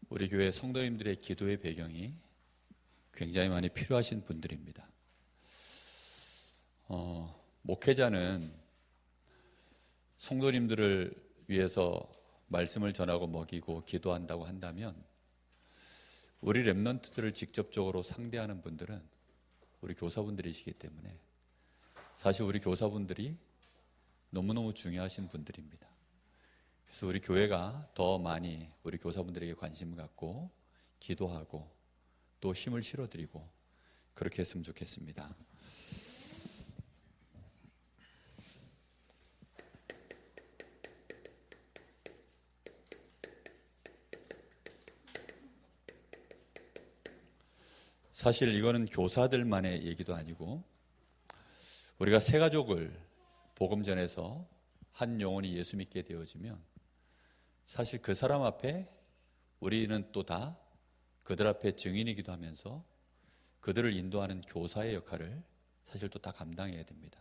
우리 교회 성도님들의 기도의 배경이 굉장히 많이 필요하신 분들입니다. 목회자는 성도님들을 위해서 말씀을 전하고 먹이고 기도한다고 한다면 우리 렘넌트들을 직접적으로 상대하는 분들은 우리 교사분들이시기 때문에 사실 우리 교사분들이 너무너무 중요하신 분들입니다. 그래서 우리 교회가 더 많이 우리 교사분들에게 관심을 갖고 기도하고 또 힘을 실어드리고 그렇게 했으면 좋겠습니다. 사실 이거는 교사들만의 얘기도 아니고 우리가 새 가족을 복음 전해서 한 영혼이 예수 믿게 되어지면 사실 그 사람 앞에 우리는 또 다 그들 앞에 증인이기도 하면서 그들을 인도하는 교사의 역할을 사실 또 다 감당해야 됩니다.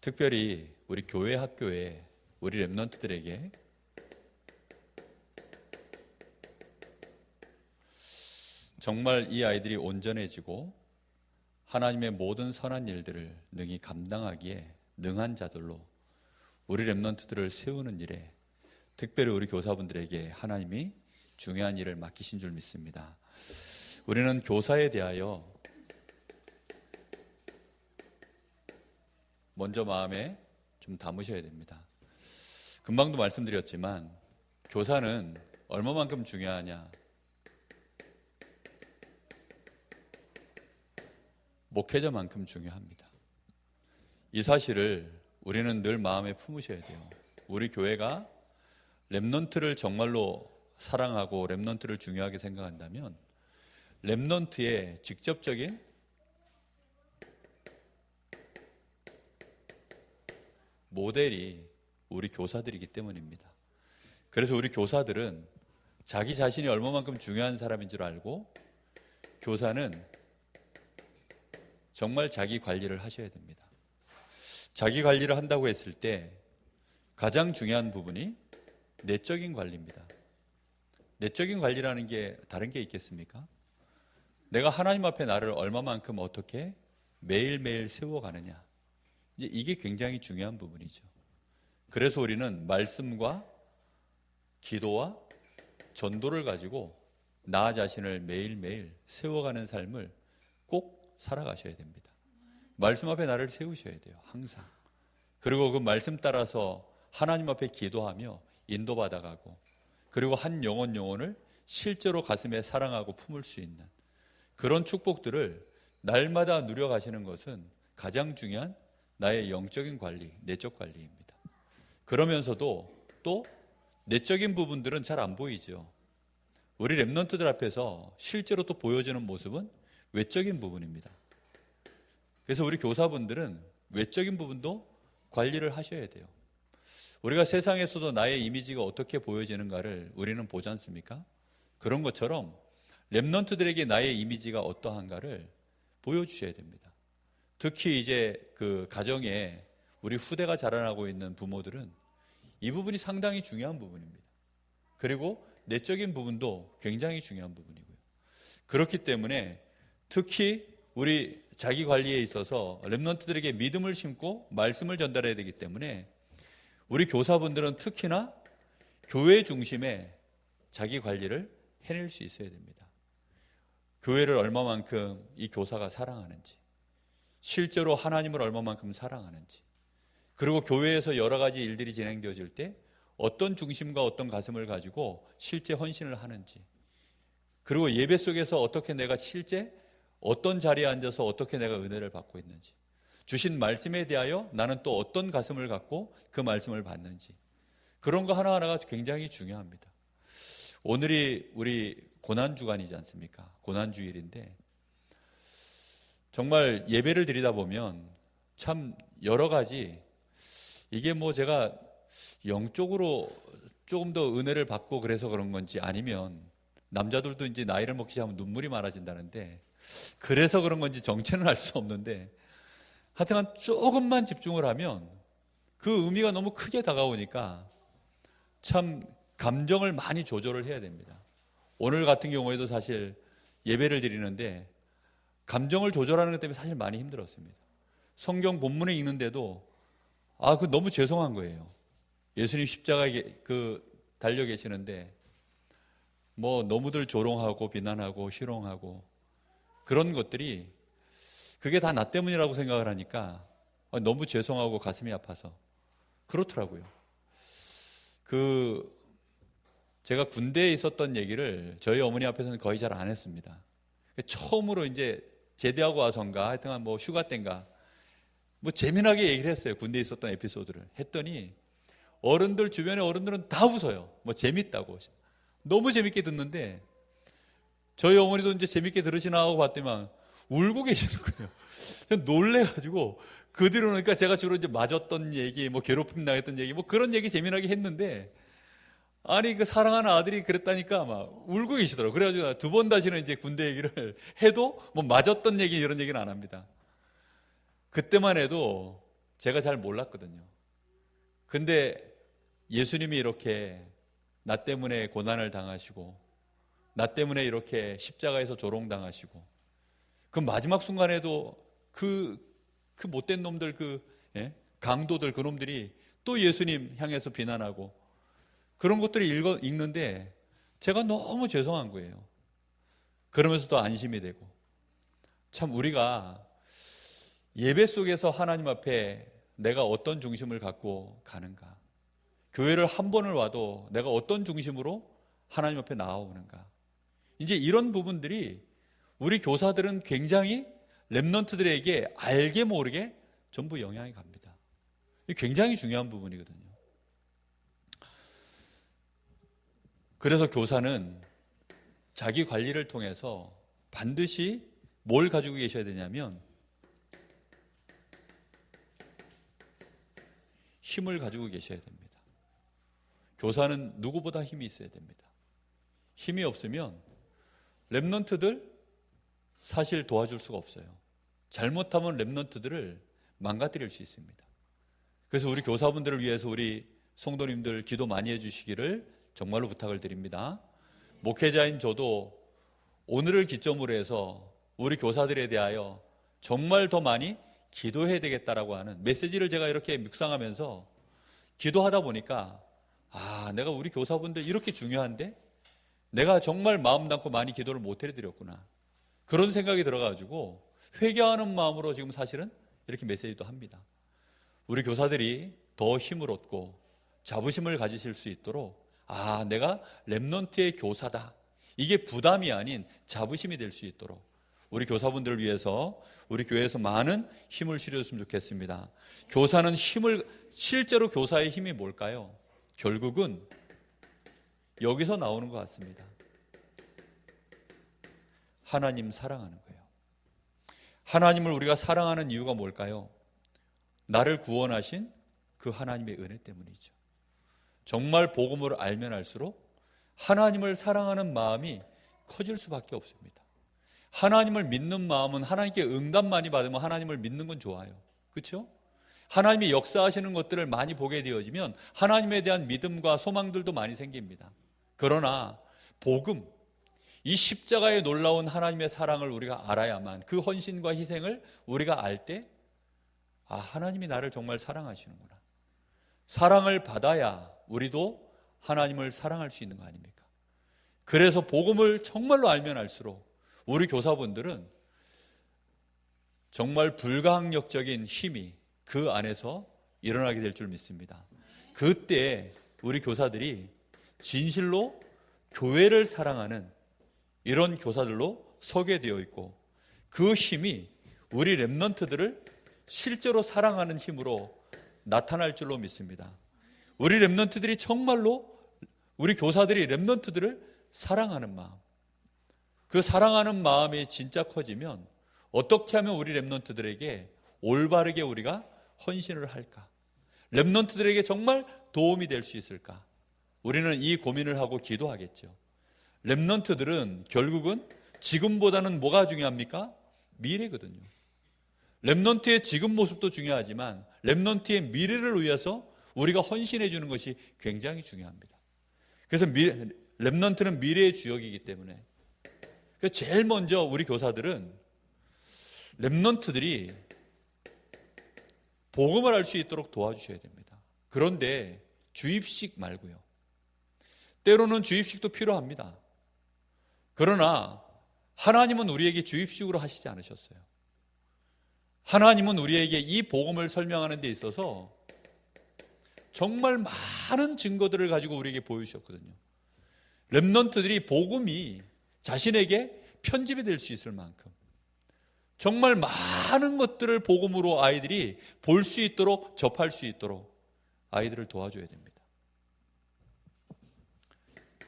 특별히 우리 교회 학교에 우리 렘넌트들에게 정말 이 아이들이 온전해지고 하나님의 모든 선한 일들을 능히 감당하기에 능한 자들로 우리 렘넌트들을 세우는 일에 특별히 우리 교사분들에게 하나님이 중요한 일을 맡기신 줄 믿습니다. 우리는 교사에 대하여 먼저 마음에 좀 담으셔야 됩니다. 금방도 말씀드렸지만 교사는 얼마만큼 중요하냐? 목회자만큼 중요합니다. 이 사실을 우리는 늘 마음에 품으셔야 돼요. 우리 교회가 렘넌트를 정말로 사랑하고 렘넌트를 중요하게 생각한다면 렘넌트의 직접적인 모델이 우리 교사들이기 때문입니다. 그래서 우리 교사들은 자기 자신이 얼마만큼 중요한 사람인 줄 알고 교사는 정말 자기 관리를 하셔야 됩니다. 자기 관리를 한다고 했을 때 가장 중요한 부분이 내적인 관리입니다. 내적인 관리라는 게 다른 게 있겠습니까? 내가 하나님 앞에 나를 얼마만큼 어떻게 매일매일 세워가느냐. 이제 이게 굉장히 중요한 부분이죠. 그래서 우리는 말씀과 기도와 전도를 가지고 나 자신을 매일매일 세워가는 삶을 꼭 살아가셔야 됩니다. 말씀 앞에 나를 세우셔야 돼요. 항상. 그리고 그 말씀 따라서 하나님 앞에 기도하며 인도받아가고 그리고 한 영혼을 실제로 가슴에 사랑하고 품을 수 있는 그런 축복들을 날마다 누려가시는 것은 가장 중요한 나의 영적인 관리, 내적 관리입니다. 그러면서도 또 내적인 부분들은 잘 안 보이죠. 우리 렘넌트들 앞에서 실제로 또 보여지는 모습은 외적인 부분입니다. 그래서 우리 교사분들은 외적인 부분도 관리를 하셔야 돼요. 우리가 세상에서도 나의 이미지가 어떻게 보여지는가를 우리는 보지 않습니까? 그런 것처럼 렘넌트들에게 나의 이미지가 어떠한가를 보여주셔야 됩니다. 특히 이제 그 가정에 우리 후대가 자라나고 있는 부모들은 이 부분이 상당히 중요한 부분입니다. 그리고 내적인 부분도 굉장히 중요한 부분이고요. 그렇기 때문에 특히 우리 자기 관리에 있어서 렘넌트들에게 믿음을 심고 말씀을 전달해야 되기 때문에 우리 교사분들은 특히나 교회 중심에 자기 관리를 해낼 수 있어야 됩니다. 교회를 얼마만큼 이 교사가 사랑하는지, 실제로 하나님을 얼마만큼 사랑하는지, 그리고 교회에서 여러 가지 일들이 진행되어질 때 어떤 중심과 어떤 가슴을 가지고 실제 헌신을 하는지, 그리고 예배 속에서 어떻게 내가 실제 어떤 자리에 앉아서 어떻게 내가 은혜를 받고 있는지, 주신 말씀에 대하여 나는 또 어떤 가슴을 갖고 그 말씀을 받는지, 그런 거 하나하나가 굉장히 중요합니다. 오늘이 우리 고난주간이지 않습니까? 고난주일인데 정말 예배를 드리다 보면 참 여러 가지 이게 뭐 제가 영적으로 조금 더 은혜를 받고 그래서 그런 건지 아니면 남자들도 이제 나이를 먹기 시작하면 눈물이 많아진다는데 그래서 그런 건지 정체는 알 수 없는데 하여튼 조금만 집중을 하면 그 의미가 너무 크게 다가오니까 참 감정을 많이 조절을 해야 됩니다. 오늘 같은 경우에도 사실 예배를 드리는데 감정을 조절하는 것 때문에 사실 많이 힘들었습니다. 성경 본문에 읽는데도 그 너무 죄송한 거예요. 예수님 십자가에 달려 계시는데 뭐 너무들 조롱하고 비난하고 희롱하고 그런 것들이 그게 다 나 때문이라고 생각을 하니까 너무 죄송하고 가슴이 아파서 그렇더라고요. 제가 군대에 있었던 얘기를 저희 어머니 앞에서는 거의 잘 안 했습니다. 처음으로 이제 제대하고 와서인가 하여튼 뭐 휴가 때인가 뭐 재미나게 얘기를 했어요. 군대에 있었던 에피소드를 했더니 주변의 어른들은 다 웃어요. 뭐 재밌다고. 너무 재밌게 듣는데 저희 어머니도 이제 재밌게 들으시나 하고 봤더니만 울고 계시는 거예요. 전 놀래가지고 그 뒤로는 그러니까 제가 주로 이제 맞았던 얘기, 뭐 괴롭힘 당했던 얘기, 뭐 그런 얘기 재미나게 했는데 아니 그 사랑하는 아들이 그랬다니까 막 울고 계시더라고요. 그래가지고 두 번 다시는 이제 군대 얘기를 해도 뭐 맞았던 얘기 이런 얘기는 안 합니다. 그때만 해도 제가 잘 몰랐거든요. 근데 예수님이 이렇게 나 때문에 고난을 당하시고 나 때문에 이렇게 십자가에서 조롱당하시고 그 마지막 순간에도 그 못된 놈들 강도들 그놈들이 또 예수님 향해서 비난하고 그런 것들을 읽는데 제가 너무 죄송한 거예요. 그러면서도 안심이 되고 참 우리가 예배 속에서 하나님 앞에 내가 어떤 중심을 갖고 가는가, 교회를 한 번을 와도 내가 어떤 중심으로 하나님 앞에 나아오는가, 이제 이런 부분들이 우리 교사들은 굉장히 렘넌트들에게 알게 모르게 전부 영향이 갑니다. 이게 굉장히 중요한 부분이거든요. 그래서 교사는 자기 관리를 통해서 반드시 뭘 가지고 계셔야 되냐면 힘을 가지고 계셔야 됩니다. 교사는 누구보다 힘이 있어야 됩니다. 힘이 없으면 렘넌트들 사실 도와줄 수가 없어요. 잘못하면 렘넌트들을 망가뜨릴 수 있습니다. 그래서 우리 교사분들을 위해서 우리 성도님들 기도 많이 해주시기를 정말로 부탁을 드립니다. 목회자인 저도 오늘을 기점으로 해서 우리 교사들에 대하여 정말 더 많이 기도해야 되겠다라고 하는 메시지를 제가 이렇게 묵상하면서 기도하다 보니까 내가 우리 교사분들 이렇게 중요한데 내가 정말 마음 담고 많이 기도를 못 해드렸구나, 그런 생각이 들어가지고 회개하는 마음으로 지금 사실은 이렇게 메시지도 합니다. 우리 교사들이 더 힘을 얻고 자부심을 가지실 수 있도록 내가 렘넌트의 교사다, 이게 부담이 아닌 자부심이 될 수 있도록 우리 교사분들을 위해서 우리 교회에서 많은 힘을 실어줬으면 좋겠습니다. 교사는 실제로 교사의 힘이 뭘까요? 결국은 여기서 나오는 것 같습니다. 하나님 사랑하는 거예요. 하나님을 우리가 사랑하는 이유가 뭘까요? 나를 구원하신 그 하나님의 은혜 때문이죠. 정말 복음을 알면 알수록 하나님을 사랑하는 마음이 커질 수밖에 없습니다. 하나님을 믿는 마음은 하나님께 응답 많이 받으면 하나님을 믿는 건 좋아요. 그렇죠? 하나님이 역사하시는 것들을 많이 보게 되어지면 하나님에 대한 믿음과 소망들도 많이 생깁니다. 그러나 복음, 이 십자가의 놀라운 하나님의 사랑을 우리가 알아야만, 그 헌신과 희생을 우리가 알 때 하나님이 나를 정말 사랑하시는구나, 사랑을 받아야 우리도 하나님을 사랑할 수 있는 거 아닙니까? 그래서 복음을 정말로 알면 알수록 우리 교사분들은 정말 불가항력적인 힘이 그 안에서 일어나게 될 줄 믿습니다. 그때 우리 교사들이 진실로 교회를 사랑하는 이런 교사들로 서게 되어 있고, 그 힘이 우리 렘넌트들을 실제로 사랑하는 힘으로 나타날 줄로 믿습니다. 우리 렘넌트들이 정말로, 우리 교사들이 렘넌트들을 사랑하는 마음, 그 사랑하는 마음이 진짜 커지면 어떻게 하면 우리 렘넌트들에게 올바르게 우리가 헌신을 할까, 렘넌트들에게 정말 도움이 될 수 있을까, 우리는 이 고민을 하고 기도하겠죠. 렘넌트들은 결국은 지금보다는 뭐가 중요합니까? 미래거든요. 렘넌트의 지금 모습도 중요하지만 렘넌트의 미래를 위해서 우리가 헌신해 주는 것이 굉장히 중요합니다. 그래서 렘넌트는 미래의 주역이기 때문에. 그래서 제일 먼저 우리 교사들은 렘넌트들이 복음을 알 수 있도록 도와주셔야 됩니다. 그런데 주입식 말고요. 때로는 주입식도 필요합니다. 그러나 하나님은 우리에게 주입식으로 하시지 않으셨어요. 하나님은 우리에게 이 복음을 설명하는 데 있어서 정말 많은 증거들을 가지고 우리에게 보여주셨거든요. 렘넌트들이 복음이 자신에게 편집이 될 수 있을 만큼 정말 많은 것들을 복음으로 아이들이 볼 수 있도록, 접할 수 있도록 아이들을 도와줘야 됩니다.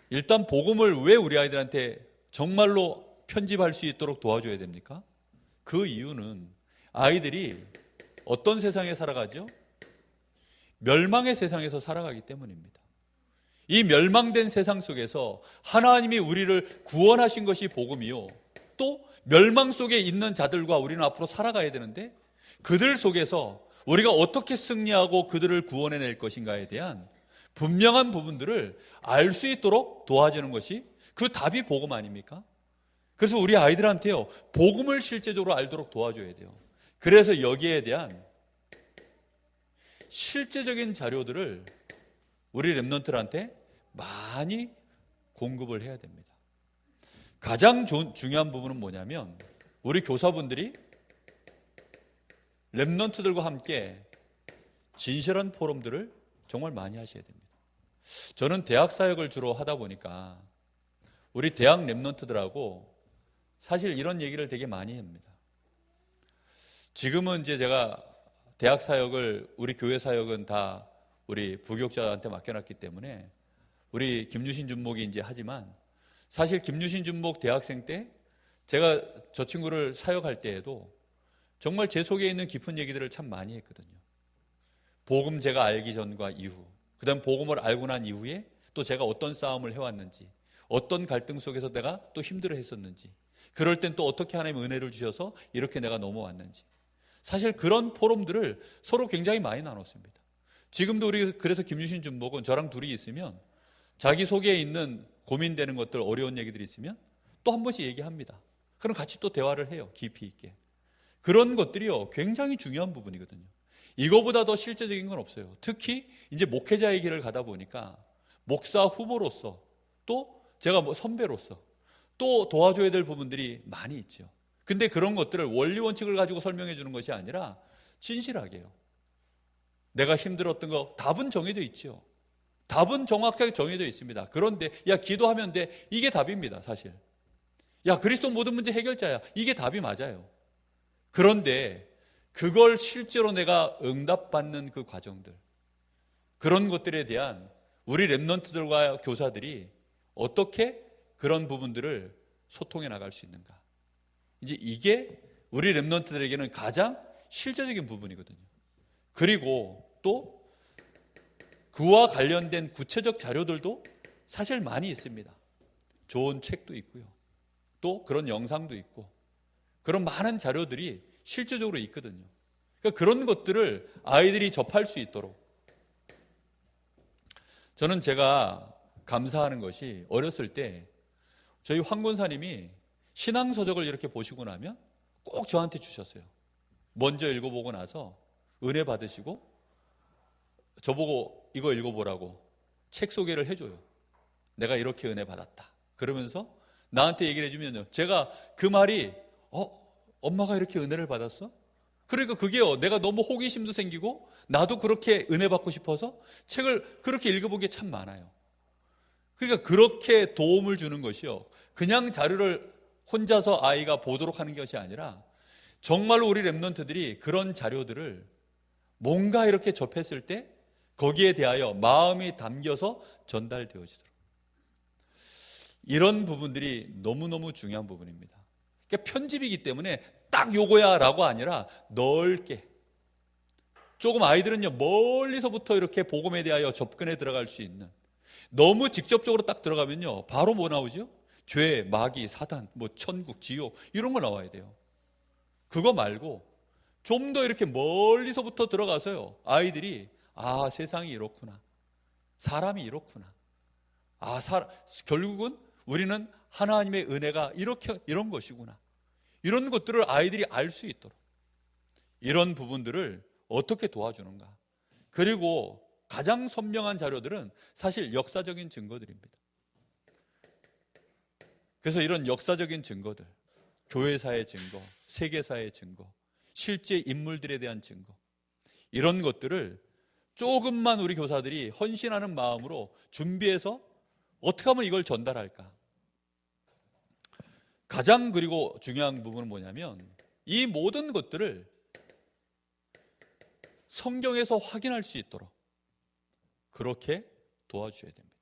일단 복음을 왜 우리 아이들한테 정말로 편집할 수 있도록 도와줘야 됩니까? 그 이유는 아이들이 어떤 세상에 살아가죠? 멸망의 세상에서 살아가기 때문입니다. 이 멸망된 세상 속에서 하나님이 우리를 구원하신 것이 복음이요, 또 멸망 속에 있는 자들과 우리는 앞으로 살아가야 되는데 그들 속에서 우리가 어떻게 승리하고 그들을 구원해낼 것인가에 대한 분명한 부분들을 알 수 있도록 도와주는 것이 그 답이 복음 아닙니까? 그래서 우리 아이들한테요, 복음을 실제적으로 알도록 도와줘야 돼요. 그래서 여기에 대한 실제적인 자료들을 우리 렘넌트들한테 많이 공급을 해야 됩니다. 가장 중요한 부분은 뭐냐면 우리 교사분들이 렘넌트들과 함께 진실한 포럼들을 정말 많이 하셔야 됩니다. 저는 대학 사역을 주로 하다 보니까 우리 대학 렘넌트들하고 사실 이런 얘기를 되게 많이 합니다. 지금은 이제 제가 대학 사역을, 우리 교회 사역은 다 우리 부교육자한테 맡겨놨기 때문에 우리 김유신 준목이 이제 하지만, 사실 김유신 준목 대학생 때 제가 저 친구를 사역할 때에도 정말 제 속에 있는 깊은 얘기들을 참 많이 했거든요. 복음 제가 알기 전과 이후, 그 다음 복음을 알고 난 이후에 또 제가 어떤 싸움을 해왔는지, 어떤 갈등 속에서 내가 또 힘들어 했었는지, 그럴 땐 또 어떻게 하나님 은혜를 주셔서 이렇게 내가 넘어왔는지, 사실 그런 포럼들을 서로 굉장히 많이 나눴습니다. 지금도 우리 그래서 김유신 준목은 저랑 둘이 있으면 자기 속에 있는 고민되는 것들, 어려운 얘기들이 있으면 또 한 번씩 얘기합니다. 그럼 같이 또 대화를 해요. 깊이 있게. 그런 것들이요, 굉장히 중요한 부분이거든요. 이거보다 더 실제적인 건 없어요. 특히 이제 목회자의 길을 가다 보니까 목사 후보로서, 또 제가 선배로서 또 도와줘야 될 부분들이 많이 있죠. 근데 그런 것들을 원리 원칙을 가지고 설명해 주는 것이 아니라 진실하게요. 내가 힘들었던 거 답은 정해져 있죠. 답은 정확하게 정해져 있습니다. 그런데 야, 기도하면 돼, 이게 답입니다. 사실. 야, 그리스도 모든 문제 해결자야, 이게 답이 맞아요. 그런데 그걸 실제로 내가 응답받는 그 과정들, 그런 것들에 대한 우리 렘넌트들과 교사들이 어떻게 그런 부분들을 소통해 나갈 수 있는가, 이제 이게 우리 렘넌트들에게는 가장 실제적인 부분이거든요. 그리고 또 그와 관련된 구체적 자료들도 사실 많이 있습니다. 좋은 책도 있고요, 또 그런 영상도 있고, 그런 많은 자료들이 실제적으로 있거든요. 그러니까 그런 것들을 아이들이 접할 수 있도록, 저는 제가 감사하는 것이 어렸을 때 저희 황 권사님이 신앙서적을 이렇게 보시고 나면 꼭 저한테 주셨어요. 먼저 읽어보고 나서 은혜 받으시고 저보고 이거 읽어보라고 책 소개를 해줘요. 내가 이렇게 은혜 받았다 그러면서 나한테 얘기를 해주면요, 제가 그 말이 엄마가 이렇게 은혜를 받았어? 그러니까 그게요, 내가 너무 호기심도 생기고 나도 그렇게 은혜 받고 싶어서 책을 그렇게 읽어본 게 참 많아요. 그러니까 그렇게 도움을 주는 것이요, 그냥 자료를 혼자서 아이가 보도록 하는 것이 아니라 정말로 우리 렘넌트들이 그런 자료들을 뭔가 이렇게 접했을 때 거기에 대하여 마음이 담겨서 전달되어지도록, 이런 부분들이 너무너무 중요한 부분입니다. 그러니까 편집이기 때문에 딱 요거야 라고 아니라 넓게, 조금 아이들은요 멀리서부터 이렇게 복음에 대하여 접근해 들어갈 수 있는, 너무 직접적으로 딱 들어가면요 바로 뭐 나오죠? 죄, 마귀, 사단, 뭐 천국, 지옥, 이런 거 나와야 돼요. 그거 말고 좀 더 이렇게 멀리서부터 들어가서요, 아이들이 세상이 이렇구나, 사람이 이렇구나, 결국은 우리는 하나님의 은혜가 이런 것이구나. 이런 것들을 아이들이 알 수 있도록 이런 부분들을 어떻게 도와주는가. 그리고 가장 선명한 자료들은 사실 역사적인 증거들입니다. 그래서 이런 역사적인 증거들, 교회사의 증거, 세계사의 증거, 실제 인물들에 대한 증거, 이런 것들을 조금만 우리 교사들이 헌신하는 마음으로 준비해서 어떻게 하면 이걸 전달할까. 가장 그리고 중요한 부분은 뭐냐면 이 모든 것들을 성경에서 확인할 수 있도록 그렇게 도와주셔야 됩니다.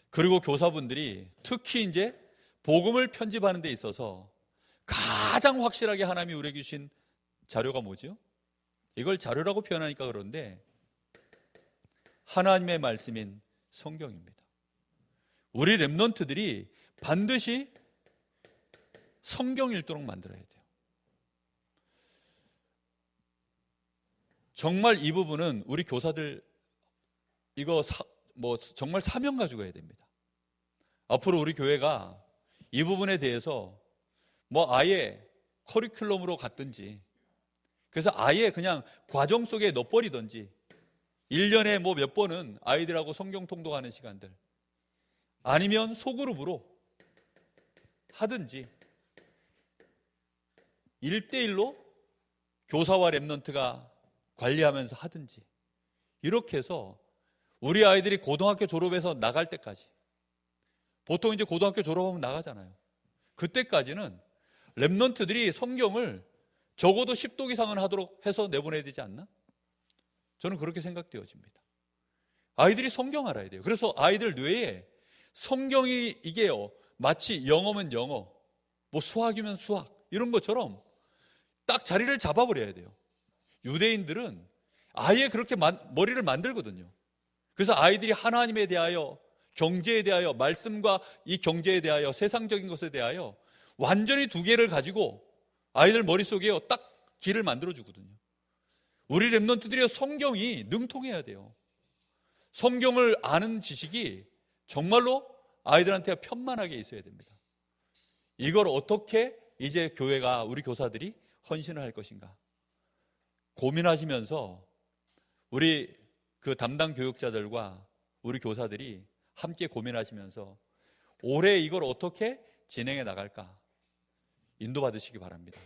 그리고 교사분들이 특히 이제 복음을 편집하는 데 있어서 가장 확실하게 하나님이 우리에게 주신 자료가 뭐죠? 이걸 자료라고 표현하니까 그런데 하나님의 말씀인 성경입니다. 우리 렘넌트들이 반드시 성경 읽도록 만들어야 돼요. 정말 이 부분은 우리 교사들 이거 정말 사명 가지고 해야 됩니다. 앞으로 우리 교회가 이 부분에 대해서 아예 커리큘럼으로 갔든지, 그래서 아예 그냥 과정 속에 넣어버리든지, 1년에 몇 번은 아이들하고 성경 통독하는 시간들, 아니면 소그룹으로 하든지 1대1로 교사와 렘넌트가 관리하면서 하든지, 이렇게 해서 우리 아이들이 고등학교 졸업해서 나갈 때까지, 보통 이제 고등학교 졸업하면 나가잖아요. 그때까지는 렘넌트들이 성경을 적어도 10독 이상은 하도록 해서 내보내야 되지 않나? 저는 그렇게 생각되어집니다. 아이들이 성경 알아야 돼요. 그래서 아이들 뇌에 성경이 이게요, 마치 영어면 영어, 수학이면 수학, 이런 것처럼 딱 자리를 잡아버려야 돼요. 유대인들은 아예 그렇게 머리를 만들거든요. 그래서 아이들이 하나님에 대하여, 경제에 대하여, 말씀과 이 경제에 대하여, 세상적인 것에 대하여 완전히 두 개를 가지고 아이들 머릿속에 딱 길을 만들어주거든요. 우리 렘넌트들이 성경이 능통해야 돼요. 성경을 아는 지식이 정말로 아이들한테 편만하게 있어야 됩니다. 이걸 어떻게 이제 교회가, 우리 교사들이 헌신을 할 것인가 고민하시면서 우리 그 담당 교육자들과 우리 교사들이 함께 고민하시면서 올해 이걸 어떻게 진행해 나갈까 인도받으시기 바랍니다.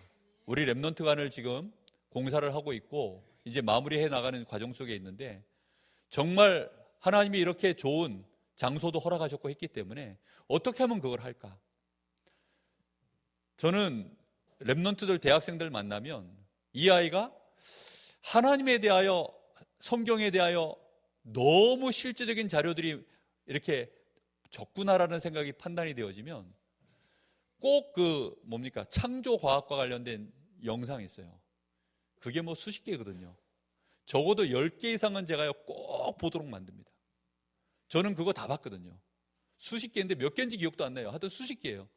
우리 렘넌트관을 지금 공사를 하고 있고 이제 마무리해 나가는 과정 속에 있는데, 정말 하나님이 이렇게 좋은 장소도 허락하셨고 했기 때문에 어떻게 하면 그걸 할까? 저는 렘넌트들, 대학생들 만나면 이 아이가 하나님에 대하여, 성경에 대하여 너무 실제적인 자료들이 이렇게 적구나라는 생각이 판단이 되어지면 꼭 창조과학과 관련된 영상이 있어요. 그게 수십 개거든요. 적어도 10개 이상은 제가 꼭 보도록 만듭니다. 저는 그거 다 봤거든요. 수십 개인데 몇 개인지 기억도 안 나요. 하여튼 수십 개예요.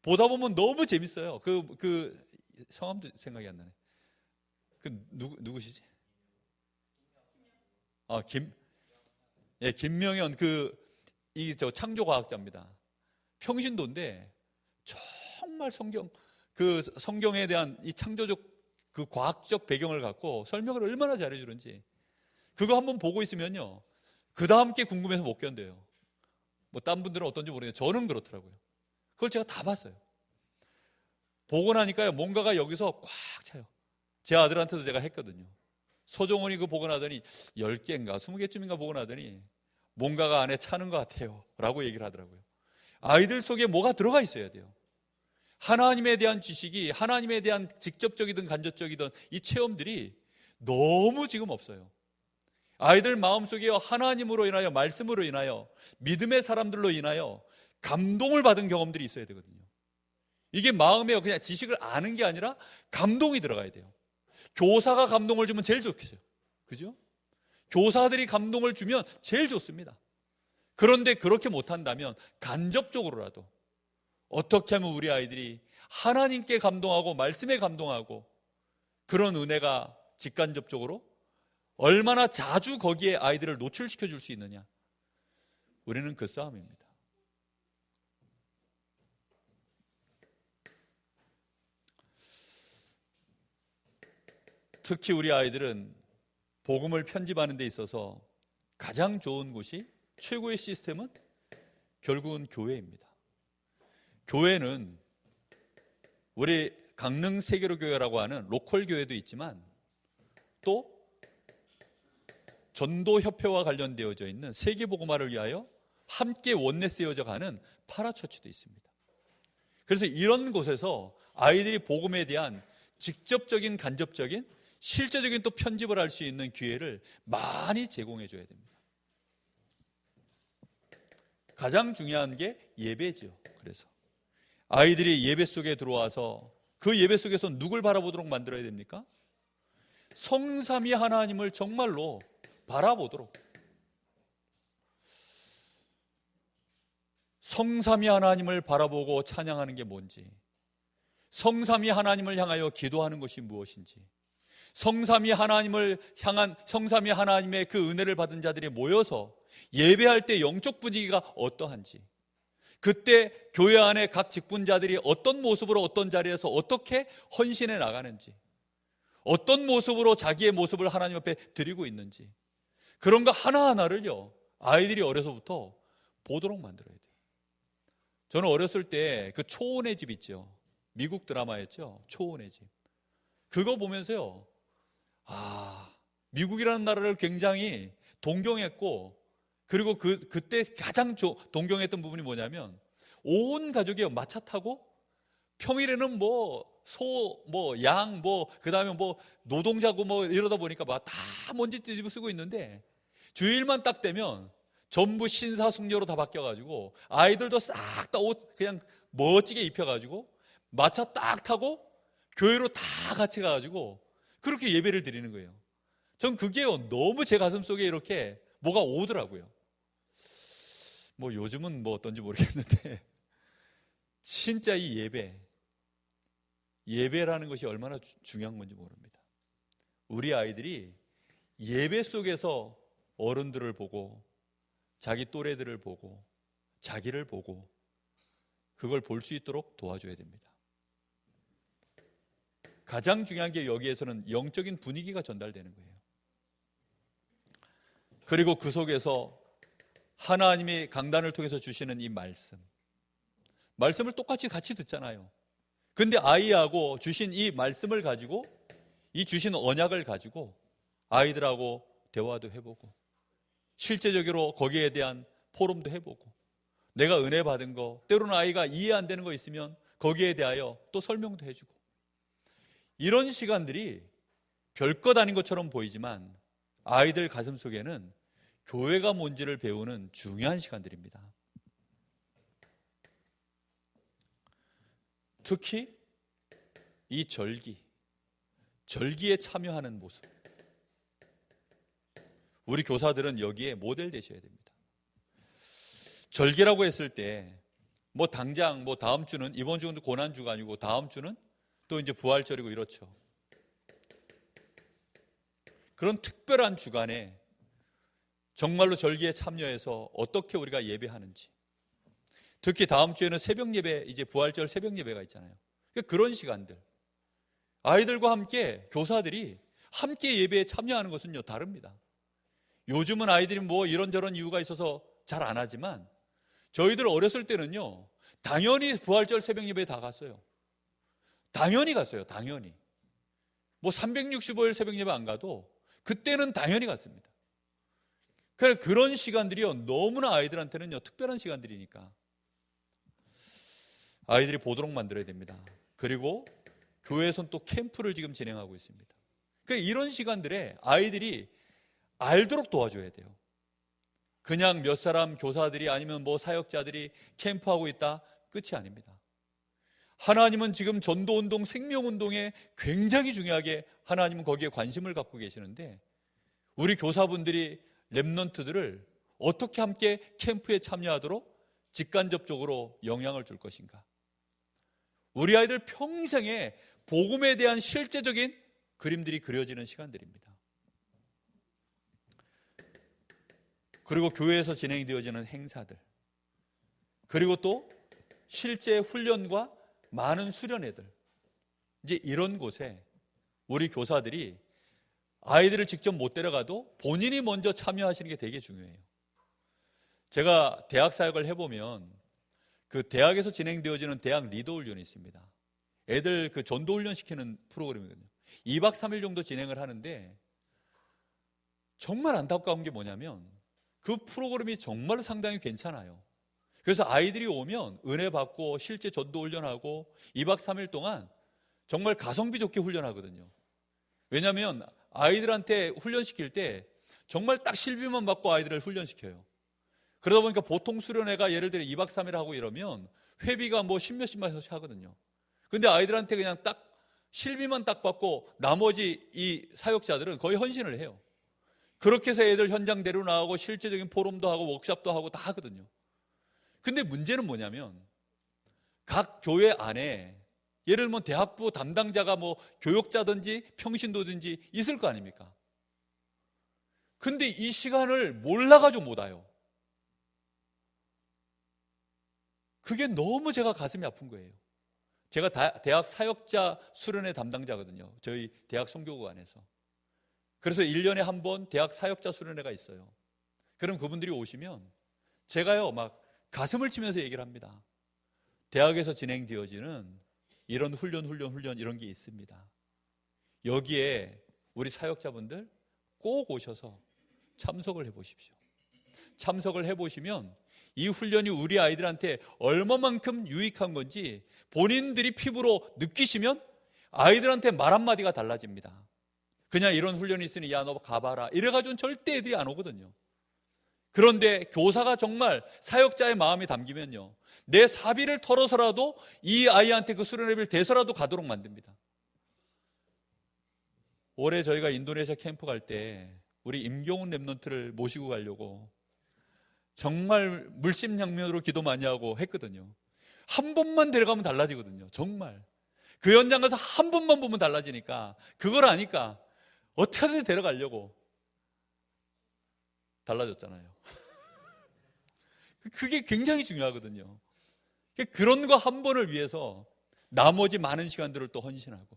보다 보면 너무 재밌어요. 그 성함도 생각이 안 나네. 누구시지? 김명현 창조과학자입니다. 평신도인데 정말 성경에 대한 이 창조적 그 과학적 배경을 갖고 설명을 얼마나 잘해주는지, 그거 한번 보고 있으면요, 그 다음 게 궁금해서 못 견뎌요. 딴 분들은 어떤지 모르겠는데 저는 그렇더라고요. 그걸 제가 다 봤어요. 보고 나니까요, 뭔가가 여기서 꽉 차요. 제 아들한테도 제가 했거든요. 서종원이 그거 보고 나더니 10개인가 20개쯤인가 보고 나더니 뭔가가 안에 차는 것 같아요 라고 얘기를 하더라고요. 아이들 속에 뭐가 들어가 있어야 돼요. 하나님에 대한 지식이, 하나님에 대한 직접적이든 간접적이든 이 체험들이 너무 지금 없어요. 아이들 마음속에 하나님으로 인하여, 말씀으로 인하여, 믿음의 사람들로 인하여 감동을 받은 경험들이 있어야 되거든요. 이게 마음에 그냥 지식을 아는 게 아니라 감동이 들어가야 돼요. 교사가 감동을 주면 제일 좋겠죠. 그죠? 교사들이 감동을 주면 제일 좋습니다. 그런데 그렇게 못한다면 간접적으로라도 어떻게 하면 우리 아이들이 하나님께 감동하고 말씀에 감동하고 그런 은혜가 직간접적으로 얼마나 자주 거기에 아이들을 노출시켜 줄 수 있느냐. 우리는 그 싸움입니다. 특히 우리 아이들은 복음을 편집하는 데 있어서 가장 좋은 곳이, 최고의 시스템은 결국은 교회입니다. 교회는 우리 강릉 세계로 교회라고 하는 로컬 교회도 있지만 또 전도협회와 관련되어져 있는 세계복음화를 위하여 함께 원내되어져 가는 파라처치도 있습니다. 그래서 이런 곳에서 아이들이 복음에 대한 직접적인, 간접적인, 실제적인 또 편집을 할 수 있는 기회를 많이 제공해 줘야 됩니다. 가장 중요한 게 예배죠. 그래서 아이들이 예배 속에 들어와서 그 예배 속에서 누굴 바라보도록 만들어야 됩니까? 성삼위 하나님을 정말로 바라보도록. 성삼위 하나님을 바라보고 찬양하는 게 뭔지, 성삼위 하나님을 향하여 기도하는 것이 무엇인지, 성삼위 하나님을 향한, 성삼위 하나님의 그 은혜를 받은 자들이 모여서 예배할 때 영적 분위기가 어떠한지, 그때 교회 안에 각 직분자들이 어떤 모습으로 어떤 자리에서 어떻게 헌신해 나가는지, 어떤 모습으로 자기의 모습을 하나님 앞에 드리고 있는지, 그런 거 하나하나를요 아이들이 어려서부터 보도록 만들어야 돼요. 저는 어렸을 때 그 초혼의 집 있죠. 미국 드라마였죠. 초혼의 집. 그거 보면서요, 미국이라는 나라를 굉장히 동경했고, 그리고 그때 가장 동경했던 부분이 뭐냐면, 온 가족이 마차 타고 평일에는 소, 양, 그 다음에 노동자고 이러다 보니까 다 먼지 뒤집어 쓰고 있는데, 주일만 딱 되면 전부 신사숙녀로 다 바뀌어가지고, 아이들도 싹 다 옷 그냥 멋지게 입혀가지고, 마차 딱 타고 교회로 다 같이 가가지고, 그렇게 예배를 드리는 거예요. 전 그게요, 너무 제 가슴 속에 이렇게 뭐가 오더라고요. 요즘은 어떤지 모르겠는데, 진짜 이 예배라는 것이 얼마나 중요한 건지 모릅니다. 우리 아이들이 예배 속에서 어른들을 보고, 자기 또래들을 보고, 자기를 보고, 그걸 볼 수 있도록 도와줘야 됩니다. 가장 중요한 게 여기에서는 영적인 분위기가 전달되는 거예요. 그리고 그 속에서 하나님이 강단을 통해서 주시는 이 말씀을 똑같이 같이 듣잖아요. 근데 아이하고 주신 이 말씀을 가지고, 이 주신 언약을 가지고 아이들하고 대화도 해보고, 실제적으로 거기에 대한 포럼도 해보고, 내가 은혜 받은 거, 때로는 아이가 이해 안 되는 거 있으면 거기에 대하여 또 설명도 해주고, 이런 시간들이 별것 아닌 것처럼 보이지만 아이들 가슴 속에는 교회가 뭔지를 배우는 중요한 시간들입니다. 특히 이 절기에 참여하는 모습, 우리 교사들은 여기에 모델 되셔야 됩니다. 절기라고 했을 때 당장 다음 주는, 이번 주는 고난주가 아니고 다음 주는 또 이제 부활절이고 이렇죠. 그런 특별한 주간에 정말로 절기에 참여해서 어떻게 우리가 예배하는지, 특히 다음 주에는 새벽 예배, 이제 부활절 새벽 예배가 있잖아요. 그런 시간들, 아이들과 함께 교사들이 함께 예배에 참여하는 것은요 다릅니다. 요즘은 아이들이 이런저런 이유가 있어서 잘 안 하지만, 저희들 어렸을 때는요 당연히 부활절 새벽 예배에 다 갔어요. 당연히 갔어요. 당연히 365일 새벽 예배 안 가도 그때는 당연히 갔습니다. 그런 시간들이요 너무나 아이들한테는요 특별한 시간들이니까 아이들이 보도록 만들어야 됩니다. 그리고 교회에서는 또 캠프를 지금 진행하고 있습니다. 이런 시간들에 아이들이 알도록 도와줘야 돼요. 그냥 몇 사람 교사들이 아니면 사역자들이 캠프하고 있다, 끝이 아닙니다. 하나님은 지금 전도운동, 생명운동에 굉장히 중요하게 하나님은 거기에 관심을 갖고 계시는데, 우리 교사분들이 렘넌트들을 어떻게 함께 캠프에 참여하도록 직간접적으로 영향을 줄 것인가. 우리 아이들 평생에 복음에 대한 실제적인 그림들이 그려지는 시간들입니다. 그리고 교회에서 진행되어지는 행사들, 그리고 또 실제 훈련과 많은 수련회들, 이제 이런 곳에 우리 교사들이 아이들을 직접 못 데려가도 본인이 먼저 참여하시는 게 되게 중요해요. 제가 대학 사역을 해보면 그 대학에서 진행되어지는 대학 리더 훈련이 있습니다. 애들 그 전도 훈련 시키는 프로그램이거든요. 2박 3일 정도 진행을 하는데 정말 안타까운 게 뭐냐면 그 프로그램이 정말 상당히 괜찮아요. 그래서 아이들이 오면 은혜 받고 실제 전도 훈련하고 2박 3일 동안 정말 가성비 좋게 훈련하거든요. 왜냐하면 아이들한테 훈련시킬 때 정말 딱 실비만 받고 아이들을 훈련시켜요. 그러다 보니까 보통 수련회가 예를 들어 2박 3일 하고 이러면 회비가 뭐 10몇십만 원씩 하거든요. 근데 아이들한테 그냥 딱 실비만 딱 받고 나머지 이 사역자들은 거의 헌신을 해요. 그렇게 해서 애들 현장 데려나가고 실제적인 포럼도 하고 워크숍도 하고 다 하거든요. 근데 문제는 뭐냐면 각 교회 안에 예를 들면 대학부 담당자가 뭐 교역자든지 평신도든지 있을 거 아닙니까? 근데 이 시간을 몰라가지고 못 와요. 그게 너무 제가 가슴이 아픈 거예요. 제가 대학 사역자 수련회 담당자거든요. 저희 대학 선교국 안에서. 그래서 1년에 한 번 대학 사역자 수련회가 있어요. 그럼 그분들이 오시면 제가요 막 가슴을 치면서 얘기를 합니다. 대학에서 진행되어지는 이런 훈련 이런 게 있습니다. 여기에 우리 사역자분들 꼭 오셔서 참석을 해보십시오. 참석을 해보시면 이 훈련이 우리 아이들한테 얼마만큼 유익한 건지 본인들이 피부로 느끼시면 아이들한테 말 한마디가 달라집니다. 그냥 이런 훈련이 있으니 야 너 가봐라 이래가지고는 절대 애들이 안 오거든요. 그런데 교사가 정말 사역자의 마음이 담기면요 내 사비를 털어서라도 이 아이한테 그 수련회비를 대서라도 가도록 만듭니다. 올해 저희가 인도네시아 캠프 갈 때 우리 임경훈 랩런트를 모시고 가려고 정말 물심양면으로 기도 많이 하고 했거든요. 한 번만 데려가면 달라지거든요. 정말 그 현장 가서 한 번만 보면 달라지니까 그걸 아니까 어떻게든 데려가려고 달라졌잖아요. 그게 굉장히 중요하거든요. 그런 거 한 번을 위해서 나머지 많은 시간들을 또 헌신하고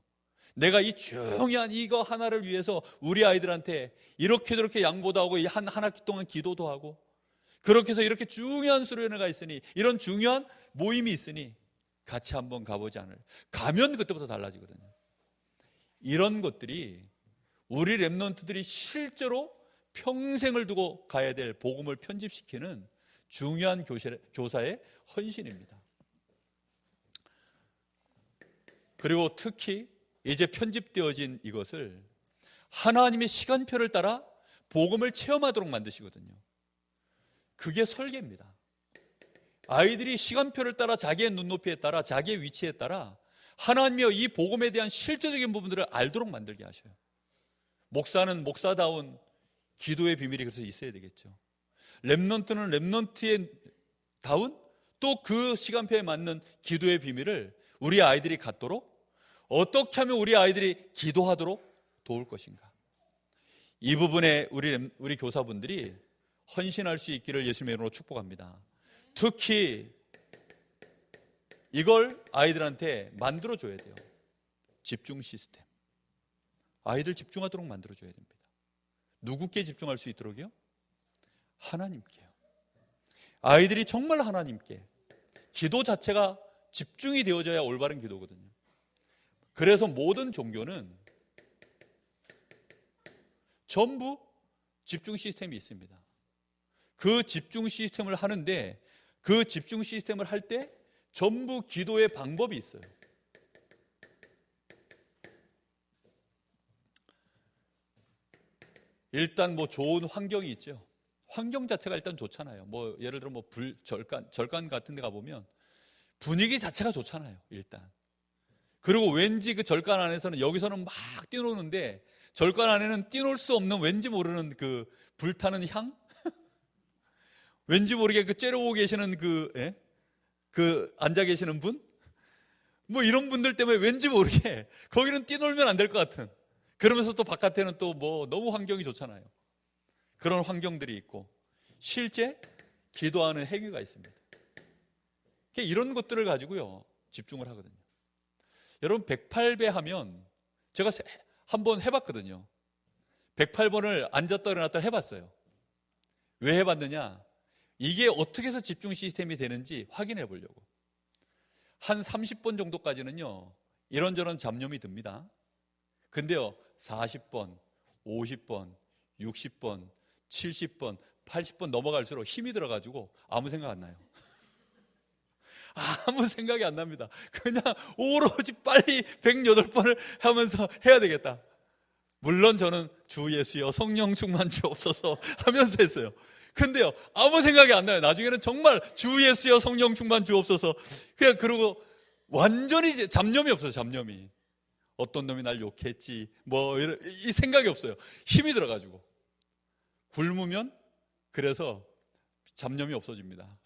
내가 이 중요한 이거 하나를 위해서 우리 아이들한테 이렇게 저렇게 양보도 하고 한 학기 동안 기도도 하고 그렇게 해서 이렇게 중요한 수련회가 있으니 이런 중요한 모임이 있으니 같이 한번 가보지 않을 가면 그때부터 달라지거든요. 이런 것들이 우리 랩런트들이 실제로 평생을 두고 가야 될 복음을 편집시키는 중요한 교사의 헌신입니다. 그리고 특히 이제 편집되어진 이것을 하나님의 시간표를 따라 복음을 체험하도록 만드시거든요. 그게 설계입니다. 아이들이 시간표를 따라 자기의 눈높이에 따라 자기의 위치에 따라 하나님의 이 복음에 대한 실제적인 부분들을 알도록 만들게 하셔요. 목사는 목사다운 기도의 비밀이 그래서 있어야 되겠죠. 랩넌트는 랩넌트의 다운 또 그 시간표에 맞는 기도의 비밀을 우리 아이들이 갖도록 어떻게 하면 우리 아이들이 기도하도록 도울 것인가. 이 부분에 우리 교사분들이 헌신할 수 있기를 예수님의 이름으로 축복합니다. 특히 이걸 아이들한테 만들어줘야 돼요. 집중 시스템. 아이들 집중하도록 만들어줘야 됩니다. 누구께 집중할 수 있도록요? 하나님께요. 아이들이 정말 하나님께 기도 자체가 집중이 되어져야 올바른 기도거든요. 그래서 모든 종교는 전부 집중 시스템이 있습니다. 그 집중 시스템을 하는데 그 집중 시스템을 할 때 전부 기도의 방법이 있어요. 일단 뭐 좋은 환경이 있죠. 환경 자체가 일단 좋잖아요. 뭐 예를 들어 뭐 절간 같은 데 가보면 분위기 자체가 좋잖아요. 일단. 그리고 왠지 그 절간 안에서는 여기서는 막 뛰노는데 절간 안에는 뛰놀 수 없는 왠지 모르는 그 불타는 향? 왠지 모르게 그 째려보고 계시는 그 앉아 계시는 분? 뭐 이런 분들 때문에 왠지 모르게 거기는 뛰놀면 안 될 것 같은. 그러면서 또 바깥에는 또 뭐 너무 환경이 좋잖아요. 그런 환경들이 있고 실제 기도하는 행위가 있습니다. 이런 것들을 가지고요 집중을 하거든요. 여러분 108배 하면 제가 한번 해봤거든요. 108번을 앉았다 일어났다 해봤어요. 왜 해봤느냐? 이게 어떻게 해서 집중 시스템이 되는지 확인해 보려고. 한 30번 정도까지는요 이런저런 잡념이 듭니다. 근데요 40번, 50번, 60번, 70번, 80번 넘어갈수록 힘이 들어가지고 아무 생각 안 나요. 아무 생각이 안 납니다. 그냥 오로지 빨리 108번을 하면서 해야 되겠다. 물론 저는 주 예수여 성령 충만 주옵소서 하면서 했어요. 근데요 아무 생각이 안 나요. 나중에는 정말 주 예수여 성령 충만 주옵소서 그냥 그러고 완전히 잡념이 없어요. 잡념이. 어떤 놈이 날 욕했지 뭐 이 생각이 없어요. 힘이 들어가지고. 굶으면 그래서 잡념이 없어집니다.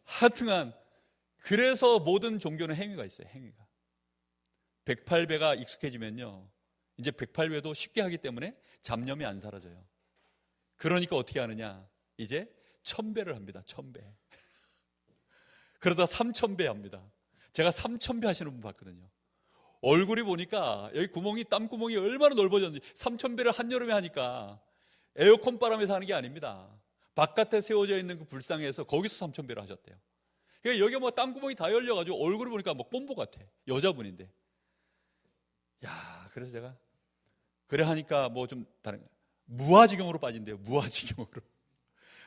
하여튼간 그래서 모든 종교는 행위가 있어요. 행위가. 108배가 익숙해지면요 이제 108배도 쉽게 하기 때문에 잡념이 안 사라져요. 그러니까 어떻게 하느냐? 이제 1000배를 합니다. 1000배. 그러다 3000배 합니다. 제가 3000배 하시는 분 봤거든요. 얼굴이 보니까 여기 구멍이 땀구멍이 얼마나 넓어졌는지 3000배를 한여름에 하니까 에어컨 바람에서 하는 게 아닙니다. 바깥에 세워져 있는 그 불상에서 거기서 3000배를 하셨대요. 그러니까 여기 뭐 땀구멍이 다 열려가지고 얼굴을 보니까 뭐 꼼보 같아. 여자분인데. 야, 그래서 제가 그래 하니까 뭐 좀 다른 무아지경으로 빠진대요. 무아지경으로.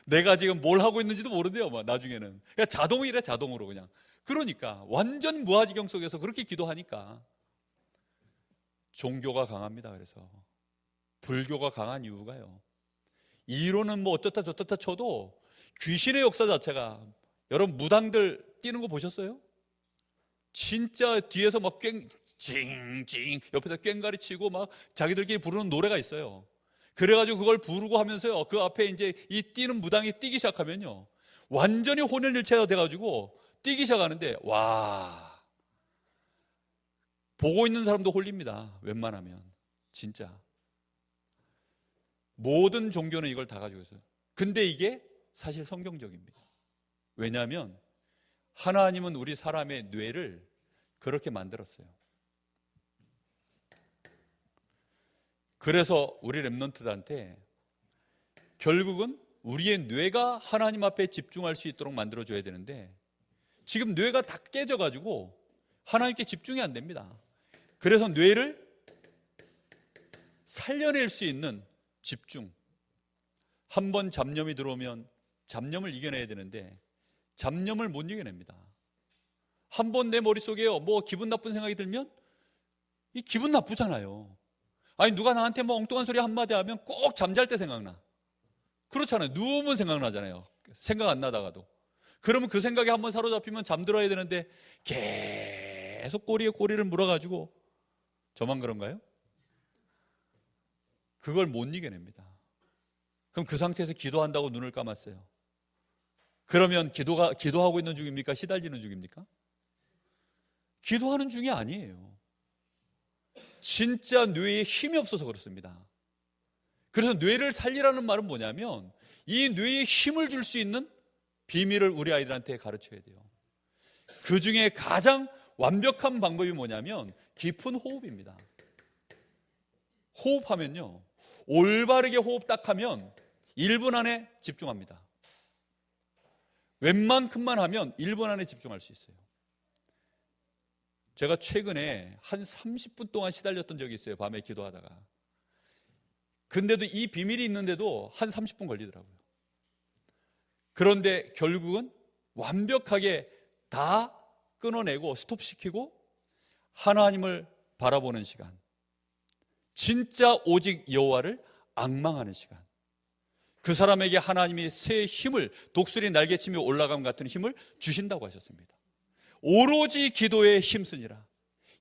내가 지금 뭘 하고 있는지도 모른대요. 뭐 나중에는. 그냥 자동이래 자동으로 그냥. 그러니까 완전 무아지경 속에서 그렇게 기도하니까 종교가 강합니다. 그래서 불교가 강한 이유가요. 이론은 뭐 어쩌다 저쩌다 쳐도 귀신의 역사 자체가 여러분 무당들 뛰는 거 보셨어요? 진짜 뒤에서 막 찡찡 옆에서 꽹가리 치고 막 자기들끼리 부르는 노래가 있어요. 그래가지고 그걸 부르고 하면서요 그 앞에 이제 이 뛰는 무당이 뛰기 시작하면요 완전히 혼연일체가 돼가지고 뛰기 시작하는데 와 보고 있는 사람도 홀립니다. 웬만하면 진짜 모든 종교는 이걸 다 가지고 있어요. 근데 이게 사실 성경적입니다. 왜냐하면 하나님은 우리 사람의 뇌를 그렇게 만들었어요. 그래서 우리 랩런트들한테 결국은 우리의 뇌가 하나님 앞에 집중할 수 있도록 만들어줘야 되는데 지금 뇌가 다 깨져가지고 하나님께 집중이 안 됩니다. 그래서 뇌를 살려낼 수 있는 집중. 한번 잡념이 들어오면 잡념을 이겨내야 되는데 잡념을 못 이겨냅니다. 한번 내 머릿속에요 뭐 기분 나쁜 생각이 들면 이 기분 나쁘잖아요. 아니 누가 나한테 뭐 엉뚱한 소리 한마디 하면 꼭 잠잘 때 생각나. 그렇잖아요. 누우면 생각나잖아요. 생각 안 나다가도. 그러면 그 생각에 한번 사로잡히면 잠들어야 되는데 계속 꼬리에 꼬리를 물어가지고 저만 그런가요? 그걸 못 이겨냅니다. 그럼 그 상태에서 기도한다고 눈을 감았어요. 그러면 기도하고 있는 중입니까? 시달리는 중입니까? 기도하는 중이 아니에요. 진짜 뇌에 힘이 없어서 그렇습니다. 그래서 뇌를 살리라는 말은 뭐냐면 이 뇌에 힘을 줄 수 있는 비밀을 우리 아이들한테 가르쳐야 돼요. 그 중에 가장 완벽한 방법이 뭐냐면 깊은 호흡입니다. 호흡하면요 올바르게 호흡 딱 하면 1분 안에 집중합니다. 웬만큼만 하면 1분 안에 집중할 수 있어요. 제가 최근에 한 30분 동안 시달렸던 적이 있어요. 밤에 기도하다가. 근데도 이 비밀이 있는데도 한 30분 걸리더라고요. 그런데 결국은 완벽하게 다 끊어내고 스톱시키고 하나님을 바라보는 시간, 진짜 오직 여호와를 앙망하는 시간, 그 사람에게 하나님이 새 힘을 독수리 날개치며 올라감 같은 힘을 주신다고 하셨습니다. 오로지 기도에 힘쓰니라.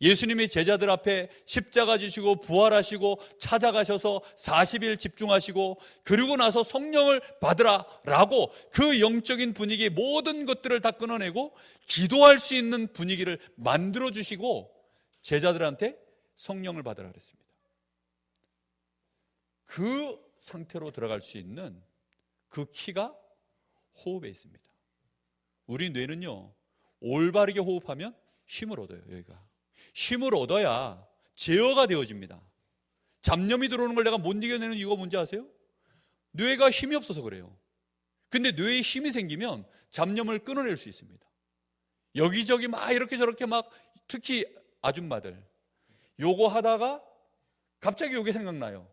예수님이 제자들 앞에 십자가 지시고 부활하시고 찾아가셔서 40일 집중하시고 그리고 나서 성령을 받으라 라고 그 영적인 분위기 모든 것들을 다 끊어내고 기도할 수 있는 분위기를 만들어 주시고 제자들한테 성령을 받으라 그랬습니다. 그 상태로 들어갈 수 있는 그 키가 호흡에 있습니다. 우리 뇌는요, 올바르게 호흡하면 힘을 얻어요. 여기가 힘을 얻어야 제어가 되어집니다. 잡념이 들어오는 걸 내가 못 이겨내는 이유가 뭔지 아세요? 뇌가 힘이 없어서 그래요. 근데 뇌에 힘이 생기면 잡념을 끊어낼 수 있습니다. 여기저기 막 이렇게 저렇게 막, 특히 아줌마들 요거 하다가 갑자기 요게 생각나요.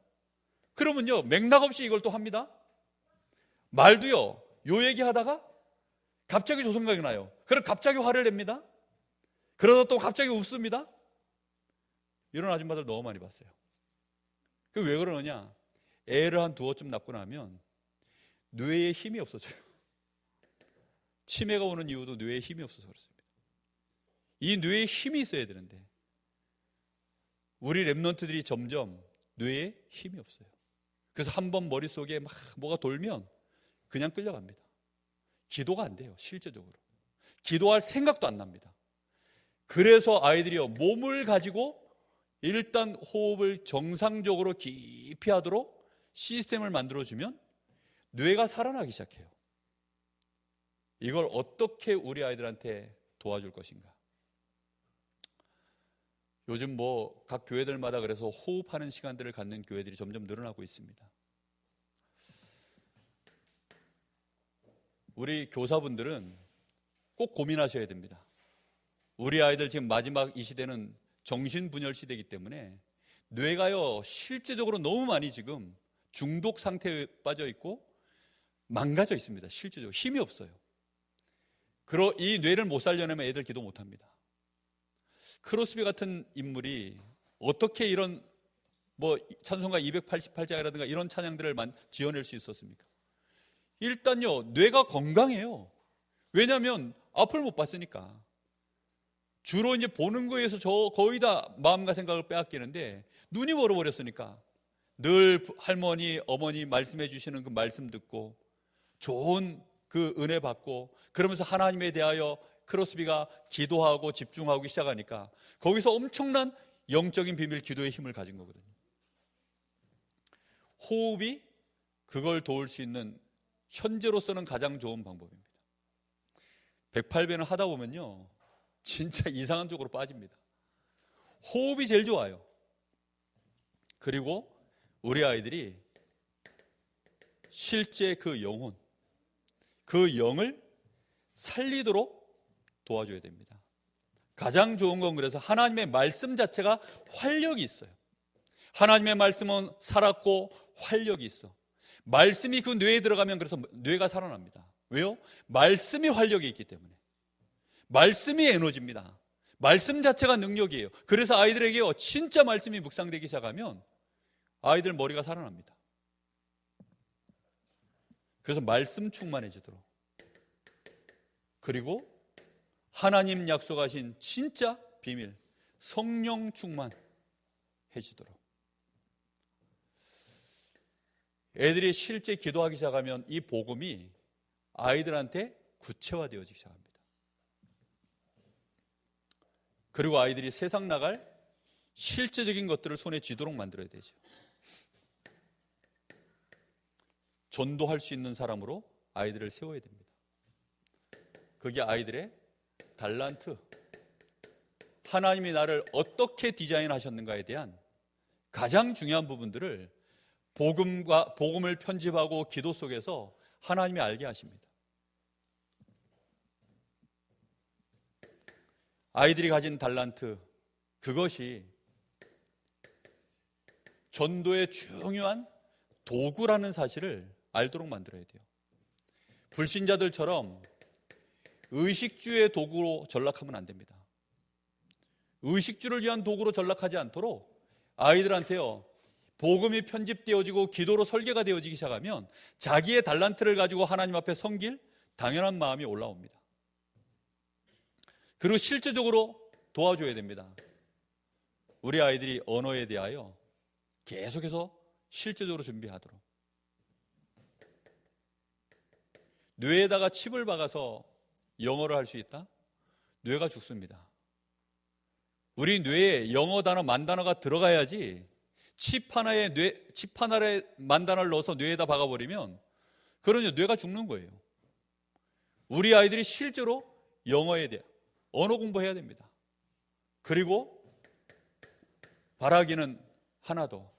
그러면요, 맥락 없이 이걸 또 합니다. 말도요, 요 얘기 하다가 갑자기 저 생각이 나요. 그럼 갑자기 화를 냅니다. 그러다 또 갑자기 웃습니다. 이런 아줌마들 너무 많이 봤어요. 그 왜 그러느냐? 애를 한 두어쯤 낳고 나면 뇌에 힘이 없어져요. 치매가 오는 이유도 뇌에 힘이 없어서 그렇습니다. 이 뇌에 힘이 있어야 되는데 우리 랩런트들이 점점 뇌에 힘이 없어요. 그래서 한번 머릿속에 막 뭐가 돌면 그냥 끌려갑니다. 기도가 안 돼요. 실제적으로 기도할 생각도 안 납니다. 그래서 아이들이요, 몸을 가지고 일단 호흡을 정상적으로 깊이 하도록 시스템을 만들어주면 뇌가 살아나기 시작해요. 이걸 어떻게 우리 아이들한테 도와줄 것인가? 요즘 뭐 각 교회들마다 그래서 호흡하는 시간들을 갖는 교회들이 점점 늘어나고 있습니다. 우리 교사분들은 꼭 고민하셔야 됩니다. 우리 아이들 지금 마지막 이 시대는 정신분열 시대이기 때문에 뇌가요, 실제적으로 너무 많이 지금 중독 상태에 빠져 있고 망가져 있습니다. 실제적으로 힘이 없어요. 이 뇌를 못 살려내면 애들 기도 못 합니다. 크로스비 같은 인물이 어떻게 이런 뭐 찬송가 288장이라든가 이런 찬양들을 지어낼 수 있었습니까? 일단요, 뇌가 건강해요. 왜냐하면 앞을 못 봤으니까. 주로 이제 보는 거에서 거의 다 마음과 생각을 빼앗기는데 눈이 멀어버렸으니까 늘 할머니, 어머니 말씀해 주시는 그 말씀 듣고 좋은 그 은혜 받고 그러면서 하나님에 대하여 크로스비가 기도하고 집중하기 시작하니까 거기서 엄청난 영적인 비밀, 기도의 힘을 가진 거거든요. 호흡이 그걸 도울 수 있는 현재로서는 가장 좋은 방법입니다. 108배는 하다 보면요, 진짜 이상한 쪽으로 빠집니다. 호흡이 제일 좋아요. 그리고 우리 아이들이 실제 그 영혼, 그 영을 살리도록 도와줘야 됩니다. 가장 좋은 건 그래서 하나님의 말씀 자체가 활력이 있어요. 하나님의 말씀은 살았고 활력이 있어. 말씀이 그 뇌에 들어가면 그래서 뇌가 살아납니다. 왜요? 말씀이 활력이 있기 때문에. 말씀이 에너지입니다. 말씀 자체가 능력이에요. 그래서 아이들에게요, 진짜 말씀이 묵상되기 시작하면 아이들 머리가 살아납니다. 그래서 말씀 충만해지도록, 그리고 하나님 약속하신 진짜 비밀, 성령 충만해지도록. 애들이 실제 기도하기 시작하면 이 복음이 아이들한테 구체화되어지기 시작합니다. 그리고 아이들이 세상 나갈 실제적인 것들을 손에 쥐도록 만들어야 되죠. 전도할 수 있는 사람으로 아이들을 세워야 됩니다. 그게 아이들의 달란트, 하나님이 나를 어떻게 디자인하셨는가에 대한 가장 중요한 부분들을 복음을 편집하고 기도 속에서 하나님이 알게 하십니다. 아이들이 가진 달란트, 그것이 전도의 중요한 도구라는 사실을 알도록 만들어야 돼요. 불신자들처럼 의식주의 도구로 전락하면 안 됩니다. 의식주를 위한 도구로 전락하지 않도록 아이들한테요, 복음이 편집되어지고 기도로 설계가 되어지기 시작하면 자기의 달란트를 가지고 하나님 앞에 섬길 당연한 마음이 올라옵니다. 그리고 실제적으로 도와줘야 됩니다. 우리 아이들이 언어에 대하여 계속해서 실제적으로 준비하도록. 뇌에다가 칩을 박아서 영어를 할 수 있다? 뇌가 죽습니다. 우리 뇌에 영어 단어 만 단어가 들어가야지 칩 하나에 만 단어를 넣어서 뇌에다 박아버리면 그러니 뇌가 죽는 거예요. 우리 아이들이 실제로 영어에 대한 언어 공부해야 됩니다. 그리고 바라기는 하나 더.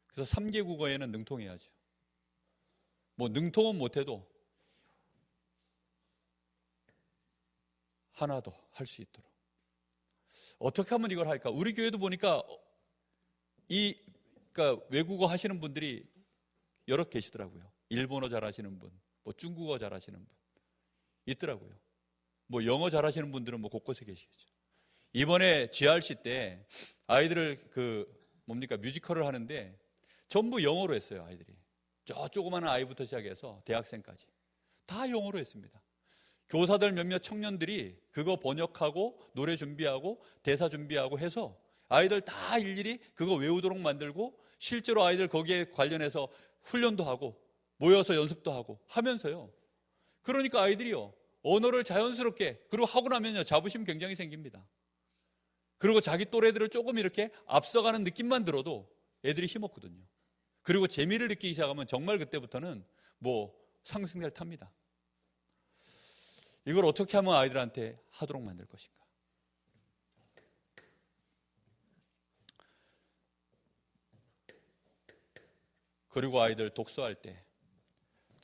그래서 3개 국어에는 능통해야죠. 뭐 능통은 못해도 하나 더 할 수 있도록. 어떻게 하면 이걸 할까? 우리 교회도 보니까 그러니까 외국어 하시는 분들이 여러 계시더라고요. 일본어 잘하시는 분, 뭐 중국어 잘하시는 분 있더라고요. 뭐 영어 잘하시는 분들은 뭐 곳곳에 계시겠죠. 이번에 GRC 때 아이들을 뮤지컬을 하는데 전부 영어로 했어요. 아이들이 저 조그마한 아이부터 시작해서 대학생까지 다 영어로 했습니다. 교사들 몇몇 청년들이 그거 번역하고 노래 준비하고 대사 준비하고 해서 아이들 다 일일이 그거 외우도록 만들고 실제로 아이들 거기에 관련해서 훈련도 하고 모여서 연습도 하고 하면서요. 그러니까 아이들이요 언어를 자연스럽게 그리고 하고 나면요 자부심 굉장히 생깁니다. 그리고 자기 또래들을 조금 이렇게 앞서가는 느낌만 들어도 애들이 힘없거든요. 그리고 재미를 느끼기 시작하면 정말 그때부터는 뭐 상승세를 탑니다. 이걸 어떻게 하면 아이들한테 하도록 만들 것인가? 그리고 아이들 독서할 때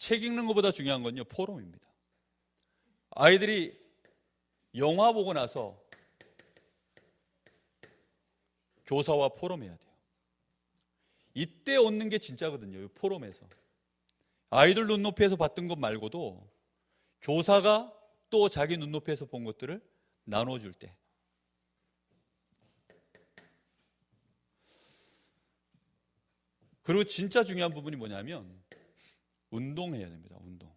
책 읽는 것보다 중요한 건요 포럼입니다. 아이들이 영화 보고 나서 교사와 포럼해야 돼요. 이때 얻는 게 진짜거든요. 이 포럼에서 아이들 눈높이에서 봤던 것 말고도 교사가 또 자기 눈높이에서 본 것들을 나눠줄 때 그리고 진짜 중요한 부분이 뭐냐면 운동해야 됩니다. 운동.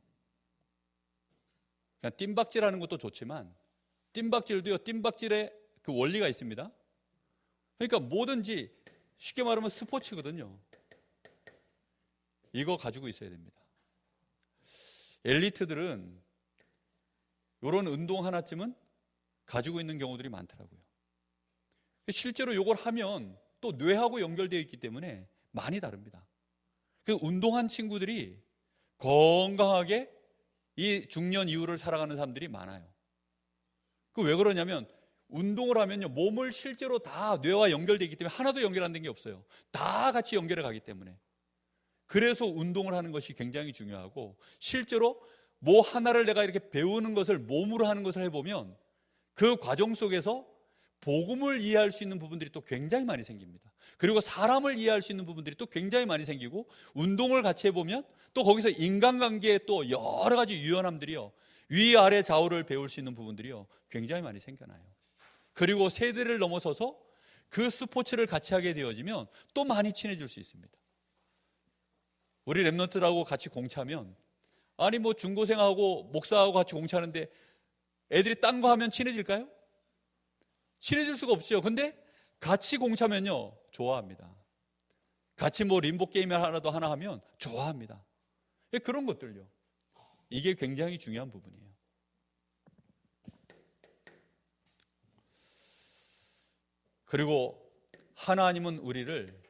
그냥 뜀박질하는 것도 좋지만 뜀박질도요. 뜀박질의 그 원리가 있습니다. 그러니까 뭐든지 쉽게 말하면 스포츠거든요. 이거 가지고 있어야 됩니다. 엘리트들은 이런 운동 하나쯤은 가지고 있는 경우들이 많더라고요. 실제로 이걸 하면 또 뇌하고 연결되어 있기 때문에 많이 다릅니다. 그 운동한 친구들이 건강하게 이 중년 이후를 살아가는 사람들이 많아요. 그 왜 그러냐면 운동을 하면요 몸을 실제로 다 뇌와 연결되기 때문에 하나도 연결 안 된 게 없어요. 다 같이 연결해 가기 때문에. 그래서 운동을 하는 것이 굉장히 중요하고 실제로 뭐 하나를 내가 이렇게 배우는 것을 몸으로 하는 것을 해보면 그 과정 속에서 복음을 이해할 수 있는 부분들이 또 굉장히 많이 생깁니다. 그리고 사람을 이해할 수 있는 부분들이 또 굉장히 많이 생기고 운동을 같이 해보면 또 거기서 인간관계에 또 여러 가지 유연함들이요 위아래 좌우를 배울 수 있는 부분들이요 굉장히 많이 생겨나요. 그리고 세대를 넘어서서 그 스포츠를 같이 하게 되어지면 또 많이 친해질 수 있습니다. 우리 랩런트들하고 같이 공차면 아니 뭐 중고생하고 목사하고 같이 공차하는데 애들이 딴 거 하면 친해질까요? 친해질 수가 없죠. 근데 같이 공차면요 좋아합니다. 같이 뭐 림보 게임을 하나 하면 좋아합니다. 그런 것들요 이게 굉장히 중요한 부분이에요. 그리고 하나님은 우리를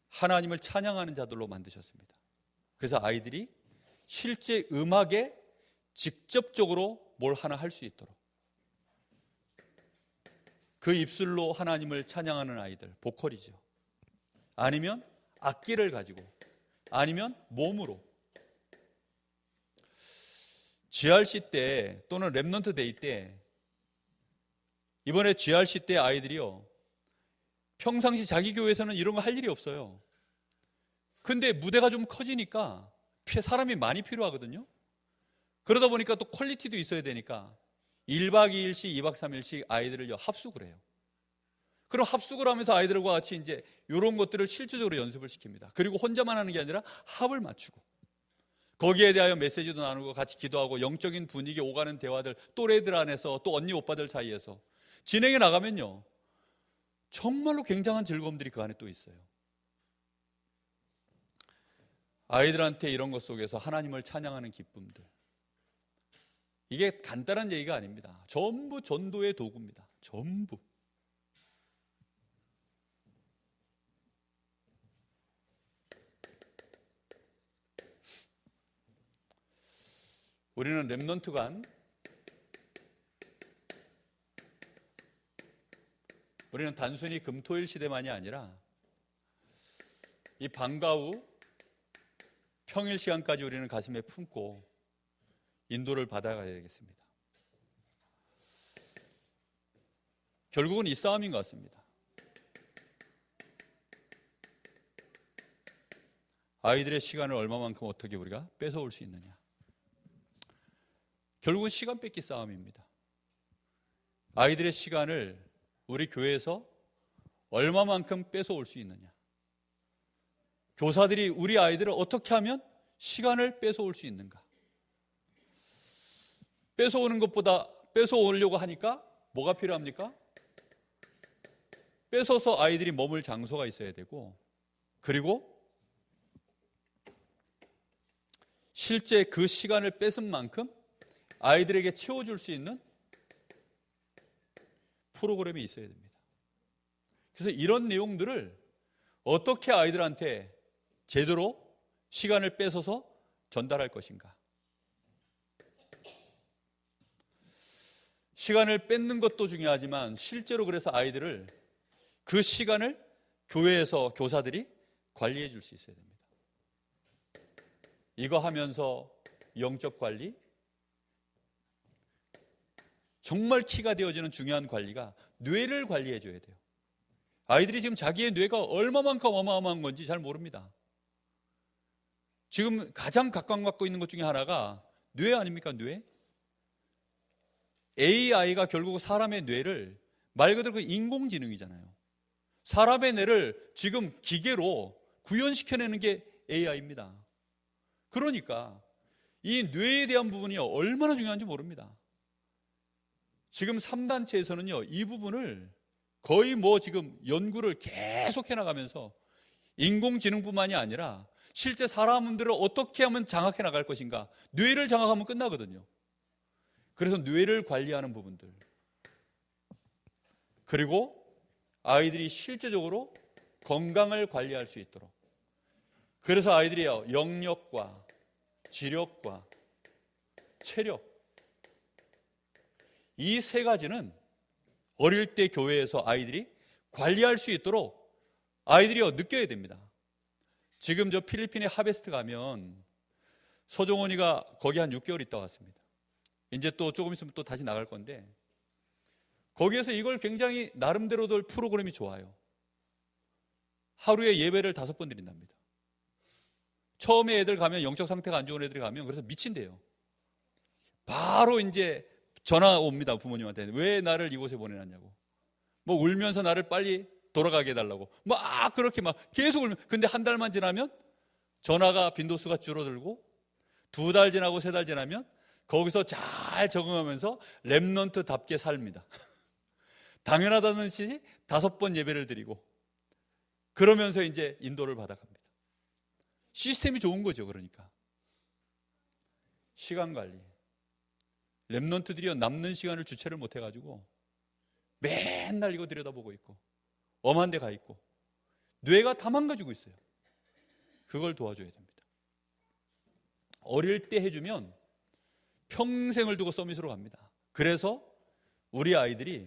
하나님을 찬양하는 자들로 만드셨습니다. 그래서 아이들이 실제 음악에 직접적으로 뭘 하나 할 수 있도록 그 입술로 하나님을 찬양하는 아이들, 보컬이죠. 아니면 악기를 가지고 아니면 몸으로 GRC 때 또는 랩넌트 데이 때 이번에 GRC 때 아이들이요 평상시 자기 교회에서는 이런 거 할 일이 없어요. 근데 무대가 좀 커지니까 사람이 많이 필요하거든요. 그러다 보니까 또 퀄리티도 있어야 되니까 1박 2일씩 2박 3일씩 아이들을 합숙을 해요. 그럼 합숙을 하면서 아이들과 같이 이제 이런 것들을 실질적으로 연습을 시킵니다. 그리고 혼자만 하는 게 아니라 합을 맞추고 거기에 대하여 메시지도 나누고 같이 기도하고 영적인 분위기에 오가는 대화들 또래들 안에서 또 언니 오빠들 사이에서 진행해 나가면요 정말로 굉장한 즐거움들이 그 안에 또 있어요. 아이들한테 이런 것 속에서 하나님을 찬양하는 기쁨들 이게 간단한 얘기가 아닙니다. 전부 전도의 도구입니다. 전부. 우리는 렘넌트간, 우리는 단순히 금토일 시대만이 아니라 이 방과 후 평일 시간까지 우리는 가슴에 품고 인도를 받아가야 되겠습니다. 결국은 이 싸움인 것 같습니다. 아이들의 시간을 얼마만큼 어떻게 우리가 뺏어올 수 있느냐. 결국은 시간 뺏기 싸움입니다. 아이들의 시간을 우리 교회에서 얼마만큼 뺏어올 수 있느냐. 교사들이 우리 아이들을 어떻게 하면 시간을 뺏어올 수 있는가. 뺏어오는 것보다 뺏어오려고 하니까 뭐가 필요합니까? 뺏어서 아이들이 머물 장소가 있어야 되고, 그리고 실제 그 시간을 뺏은 만큼 아이들에게 채워줄 수 있는 프로그램이 있어야 됩니다. 그래서 이런 내용들을 어떻게 아이들한테 제대로 시간을 뺏어서 전달할 것인가. 시간을 뺏는 것도 중요하지만 실제로 그래서 아이들을 그 시간을 교회에서 교사들이 관리해 줄 수 있어야 됩니다. 이거 하면서 영적 관리, 정말 키가 되어지는 중요한 관리가 뇌를 관리해 줘야 돼요. 아이들이 지금 자기의 뇌가 얼마만큼 어마어마한 건지 잘 모릅니다. 지금 가장 각광받고 있는 것 중에 하나가 뇌 아닙니까? 뇌? AI가 결국 사람의 뇌를, 말 그대로 그 인공지능이잖아요. 사람의 뇌를 지금 기계로 구현시켜내는 게 AI입니다. 그러니까 이 뇌에 대한 부분이 얼마나 중요한지 모릅니다. 지금 3단체에서는요, 이 부분을 거의 지금 연구를 계속 해나가면서 인공지능뿐만이 아니라 실제 사람들을 어떻게 하면 장악해 나갈 것인가, 뇌를 장악하면 끝나거든요. 그래서 뇌를 관리하는 부분들, 그리고 아이들이 실제적으로 건강을 관리할 수 있도록, 그래서 아이들이 영역과 지력과 체력, 이 세 가지는 어릴 때 교회에서 아이들이 관리할 수 있도록 아이들이 느껴야 됩니다. 지금 저 필리핀의 하베스트 가면 서종원이가 거기 한 6개월 있다 왔습니다. 이제 또 조금 있으면 또 다시 나갈 건데, 거기에서 이걸 굉장히 나름대로들 프로그램이 좋아요. 하루에 예배를 5번 드린답니다. 처음에 애들 가면, 영적 상태가 안 좋은 애들이 가면 그래서 미친대요. 바로 이제 전화 옵니다. 부모님한테. 왜 나를 이곳에 보내놨냐고. 울면서 나를 빨리 돌아가게 해달라고. 그렇게 계속 울면. 근데 한 달만 지나면 전화가, 빈도수가 줄어들고, 2달 지나고 3달 지나면 거기서 잘 적응하면서 렘넌트답게 삽니다. 당연하다는 듯이 5번 예배를 드리고, 그러면서 이제 인도를 받아갑니다. 시스템이 좋은 거죠. 그러니까 시간 관리, 렘넌트들이 남는 시간을 주체를 못 해가지고 맨날 이거 들여다보고 있고 엄한 데 가 있고 뇌가 다 망가지고 있어요. 그걸 도와줘야 됩니다. 어릴 때 해주면 평생을 두고 서밋으로 갑니다. 그래서 우리 아이들이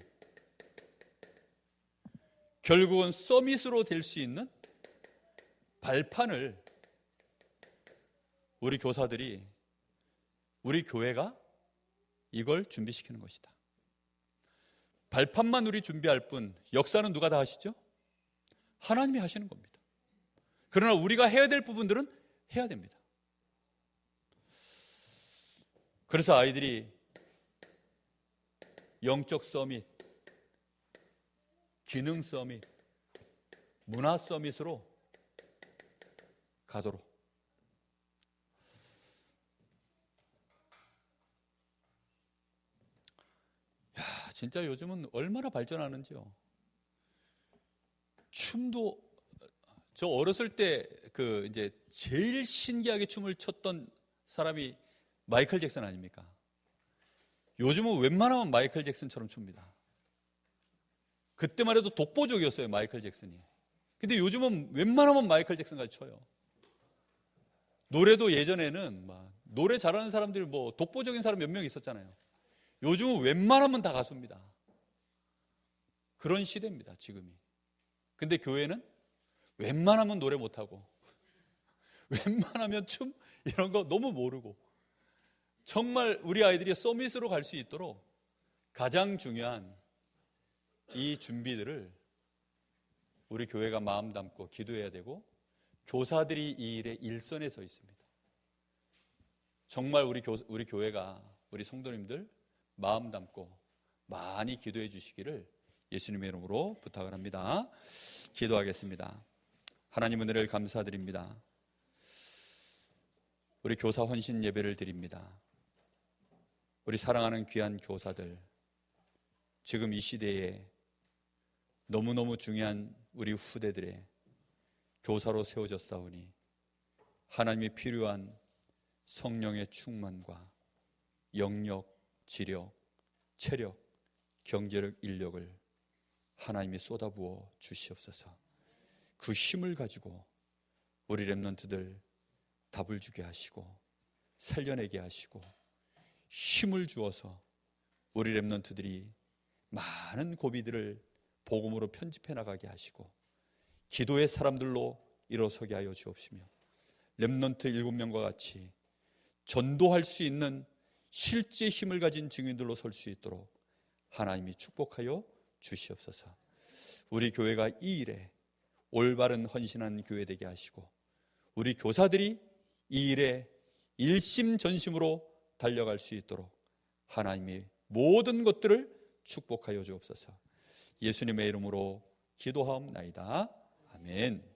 결국은 서밋으로 될 수 있는 발판을 우리 교사들이, 우리 교회가 이걸 준비시키는 것이다. 발판만 우리 준비할 뿐 역사는 누가 다 하시죠? 하나님이 하시는 겁니다. 그러나 우리가 해야 될 부분들은 해야 됩니다. 그래서 아이들이 영적 서밋, 기능 서밋, 문화 서밋으로 가도록. 진짜 요즘은 얼마나 발전하는지요. 춤도, 저 어렸을 때 이제 제일 신기하게 춤을 췄던 사람이 마이클 잭슨 아닙니까? 요즘은 웬만하면 마이클 잭슨처럼 춥니다. 그때만 해도 독보적이었어요, 마이클 잭슨이. 근데 요즘은 웬만하면 마이클 잭슨같이 춰요. 노래도 예전에는 노래 잘하는 사람들이 뭐 독보적인 사람 몇 명 있었잖아요. 요즘은 웬만하면 다 가수입니다. 그런 시대입니다, 지금이. 근데 교회는 웬만하면 노래 못하고 웬만하면 춤 이런 거 너무 모르고, 정말 우리 아이들이 서밋으로 갈 수 있도록 가장 중요한 이 준비들을 우리 교회가 마음 담고 기도해야 되고, 교사들이 이 일에 일선에 서 있습니다. 정말 우리 교회가, 우리 성도님들 마음 담고 많이 기도해 주시기를 예수님의 이름으로 부탁을 합니다. 기도하겠습니다. 하나님 은혜를 감사드립니다. 우리 교사 헌신 예배를 드립니다. 우리 사랑하는 귀한 교사들, 지금 이 시대에 너무너무 중요한 우리 후대들의 교사로 세워졌사오니 하나님이 필요한 성령의 충만과 영력, 지력, 체력, 경제력, 인력을 하나님이 쏟아부어 주시옵소서. 그 힘을 가지고 우리 렘넌트들 답을 주게 하시고 살려내게 하시고 힘을 주어서 우리 렘넌트들이 많은 고비들을 복음으로 편집해 나가게 하시고 기도의 사람들로 일어서게 하여 주옵시며, 렘넌트 7명과 같이 전도할 수 있는 실제 힘을 가진 증인들로 설 수 있도록 하나님이 축복하여 주시옵소서. 우리 교회가 이 일에 올바른 헌신한 교회 되게 하시고, 우리 교사들이 이 일에 일심전심으로 달려갈 수 있도록 하나님이 모든 것들을 축복하여 주옵소서. 예수님의 이름으로 기도하옵나이다. 아멘.